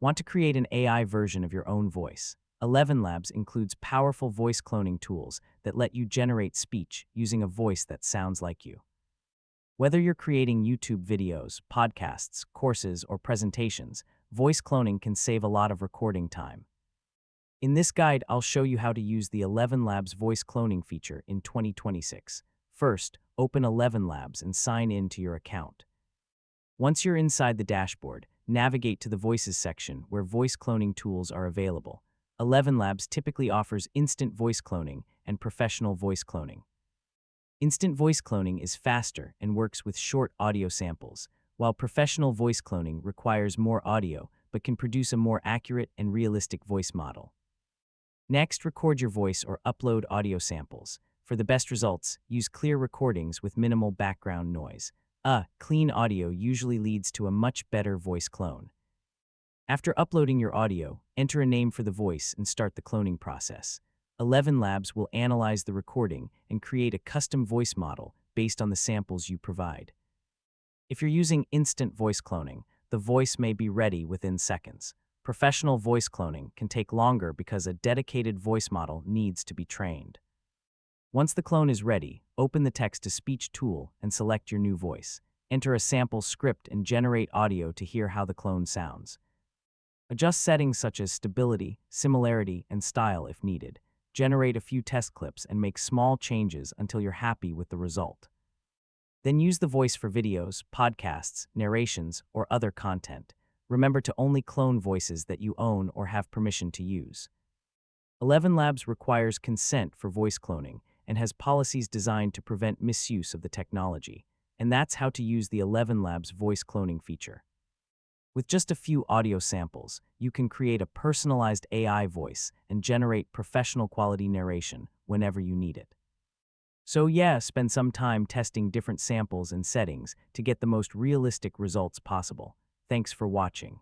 Want to create an AI version of your own voice? ElevenLabs includes powerful voice cloning tools that let you generate speech using a voice that sounds like you. Whether you're creating YouTube videos, podcasts, courses, or presentations, voice cloning can save a lot of recording time. In this guide, I'll show you how to use the ElevenLabs voice cloning feature in 2026. First, open ElevenLabs and sign in to your account. Once you're inside the dashboard, navigate to the Voices section where voice cloning tools are available. ElevenLabs typically offers instant voice cloning and professional voice cloning. Instant voice cloning is faster and works with short audio samples, while professional voice cloning requires more audio but can produce a more accurate and realistic voice model. Next, record your voice or upload audio samples. For the best results, use clear recordings with minimal background noise. Clean audio usually leads to a much better voice clone. After uploading your audio, enter a name for the voice and start the cloning process. ElevenLabs will analyze the recording and create a custom voice model based on the samples you provide. If you're using instant voice cloning, the voice may be ready within seconds. Professional voice cloning can take longer because a dedicated voice model needs to be trained. Once the clone is ready, open the text-to-speech tool and select your new voice. Enter a sample script and generate audio to hear how the clone sounds. Adjust settings such as stability, similarity, and style if needed. Generate a few test clips and make small changes until you're happy with the result. Then use the voice for videos, podcasts, narrations, or other content. Remember to only clone voices that you own or have permission to use. ElevenLabs requires consent for voice cloning and has policies designed to prevent misuse of the technology. And that's how to use the ElevenLabs voice cloning feature. With just a few audio samples, you can create a personalized AI voice and generate professional quality narration whenever you need it. So yeah, spend some time testing different samples and settings to get the most realistic results possible. Thanks for watching.